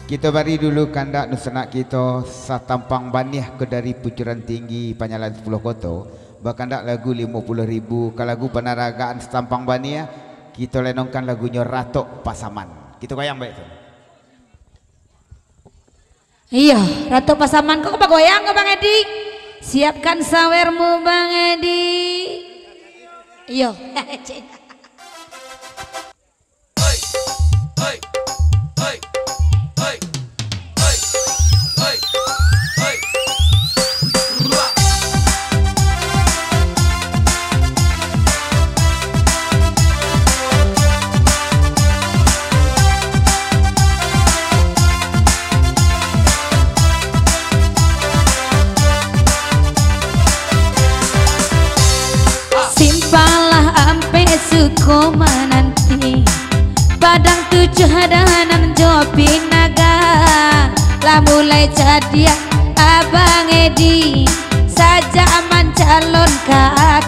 Kita bari dulu kandak nusanak kita satampang baniah ke dari pucuran tinggi Panyalan 10 Koto. Berkandak lagu 50.000. Kalau lagu penaragaan satampang baniah, kita lenongkan lagunya Ratok Pasaman. Kita goyang baik tu. Iya, Ratok Pasaman kok apa goyang ke Bang Edi? Siapkan sawermu Bang Edi. Iya. Suku menanti Padang 7 hadanan Jopi Naga lah mulai jadi Abang Edi sajak mencalon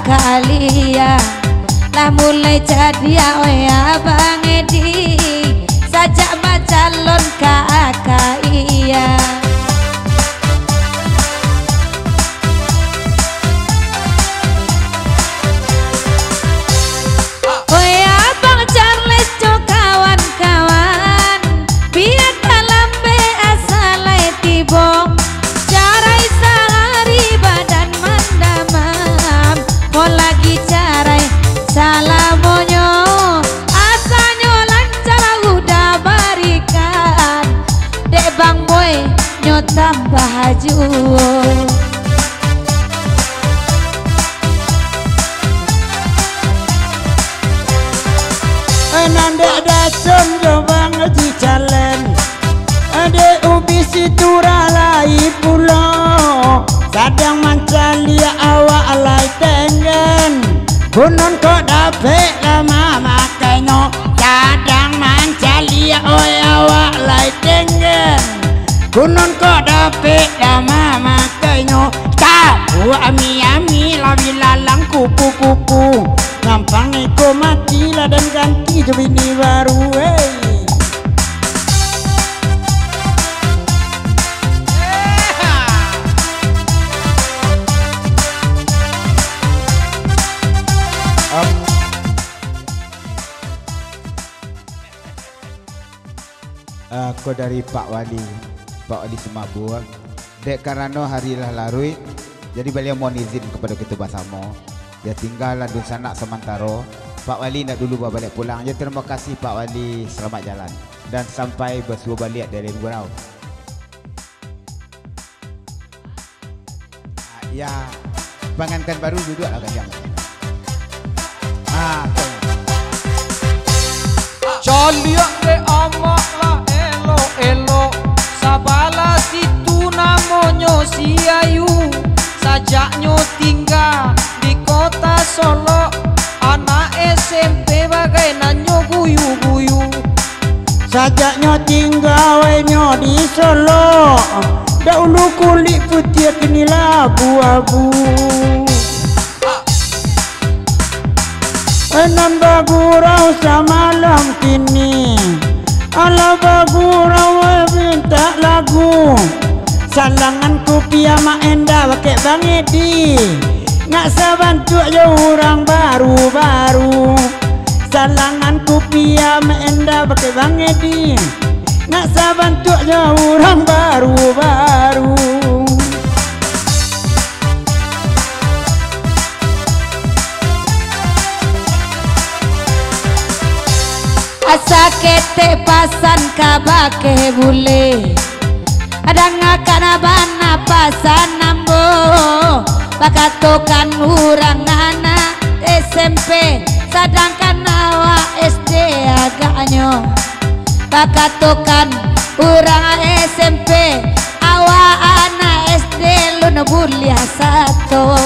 kalian lah mulai jadi Abang Edi sajak mencalon kalian. Tambah haju nandek dasun jobang di jalan ade ubi situra lai pulo sadang mancalia awak alai tengen gunung kok dapet lama makanya sadang mancalia awak alai tengen gunung kok dapet lama makanya tahu ami-ami lawi lalang kupu-kupu gampang iko mati lah dan ganti jadi bini baru Aku dari Pak Wali Semabur. Dek karena hari lah larui, jadi beliau mohon izin kepada kita bersama. Dia tinggal lah di sana sementara. Pak Wali nak dulu balik pulang. Ya terima kasih Pak Wali, selamat jalan dan sampai bersua balik dari Gurau. Ya, pengantin baru duduk lah kan jangan. Coliak de amak lah elo sabala situ namanya si Ayu sajaknya tinggal di kota Solo anak SMP bagai nanyo guyu-guyu sajaknya tinggal di Solo dahulu kulit putih kini abu-abu enan bagurau samalam kini ala bagurau minta lagu salangan kopi ama enda pakai Bang Edi nak sabantu aja orang baru-baru salangan kopi ama enda pakai Bang Edi nak sabantu aja orang baru-baru. asa kete pasan kabake bule ada ngakana bana pasan nambo bakatokan urang anak SMP sedangkan awak SD agaknya bakatokan urang SMP awak anak SD lu nebuliah satu.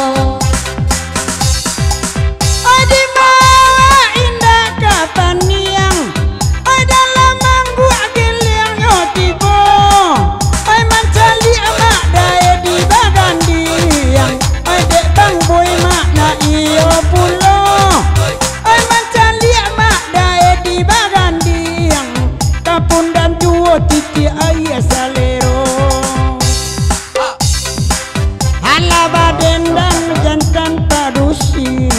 Titi iya salero ala baden dan jantan padusi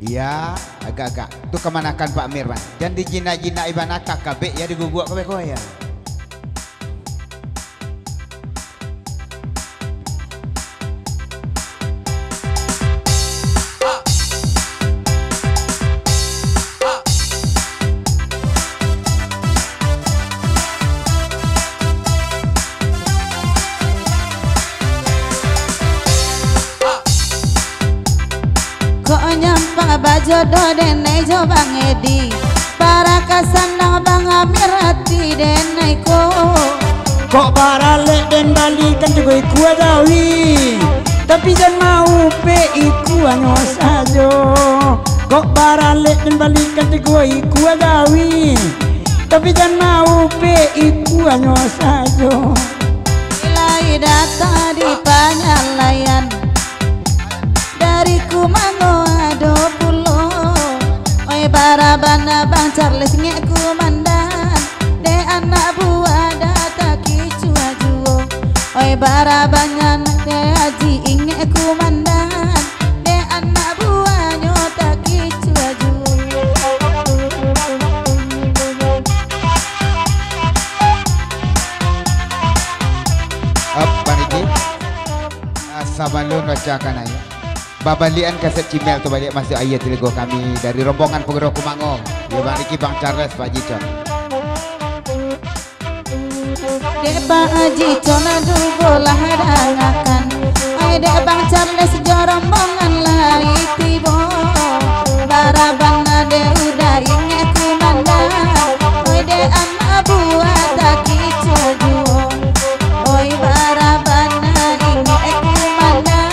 iya agak-agak tu kemanakan Pak Mirwan dan di jinak-jinak iban akak kabek ya diguguk kabek ya. Jodoh denai jo Bang Edi para kasandang Bang Amir hati denai ko kok barale den balikan juga iku adawi tapi jangan mau pe iku anyo sajo kok barale den balikan juga iku adawi tapi jangan mau pe iku anyo sajo ilai data di panyalayan dari Kumango ado Barabana Bang Charles ngek kumandan de anak buah data kicu ajuo oi barabanyan de haji ingek kumandan de anak buah nyota kicu ajuo Paniki sabalun bacakan aja babalian kaset Cimel tu balik masuk ayat telego kami dari rombongan Pegero Kumango ya Bang Riki Bang Charles Pak Jicon de Bang Jicon aduh bola hadangakan ai de Bang Charles jorombongan lai tibo barabana de udah inget kumandan ai de anak buah tak kicu juo oi barabana inget kumandan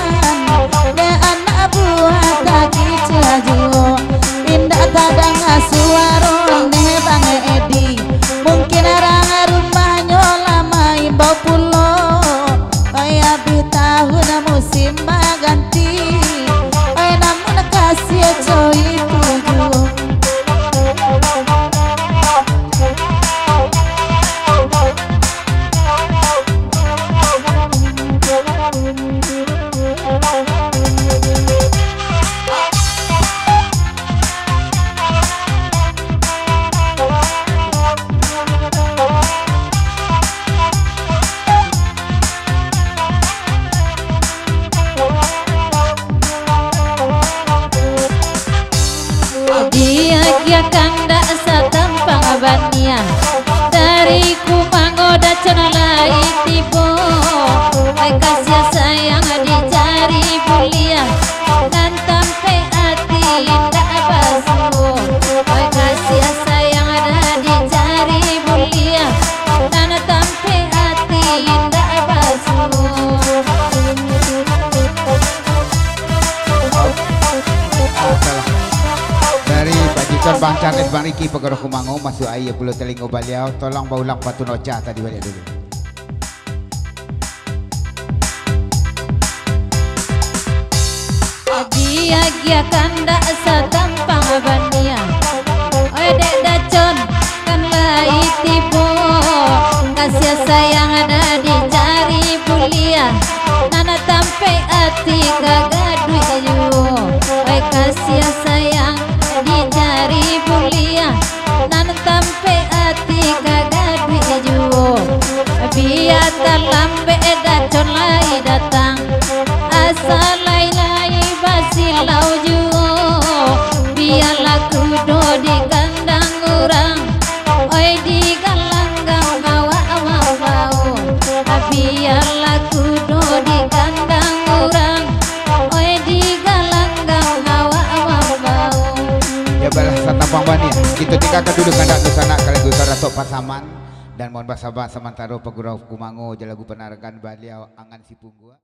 indah tadang suara ne Bang Edi mungkin orang rumahnya lama imbau pulo kaya di tahun musim ganti kaya namun kasih coy tujuh dia kanda satampang abania dari Kumango dacana lai tibo ai kasih sayang dicari bulia dan tampe hati indah basu ai kasih sayang ada dicari bulia dan tampe hati indah basu dari Pak Jicon Bang Charles Bang Riki Pegero Kumango masuk ayat pulau telingo baliau tolong baulang patu noca tadi balik dulu dia kanda satampang abania oi dek dacon kan lai tibo kasih sayang ada dicari bulia nana tampe hati kagak duit ju oi kasih sayang dicari bulia nana tampe hati kagak duit ju biar terlambe dacon lai datang asal lai basilau juo biarlah kudo di kandang orang oi di galanggang bawa bau biarlah kudo di kandang orang oi di galanggang bawa bau ya balas satampang bani itu tiga keduduk kandak nusana kali gusara tok pasaman dan mohon basabah sementara Pegero Kumango jalagu penarakan baliau angan si punggua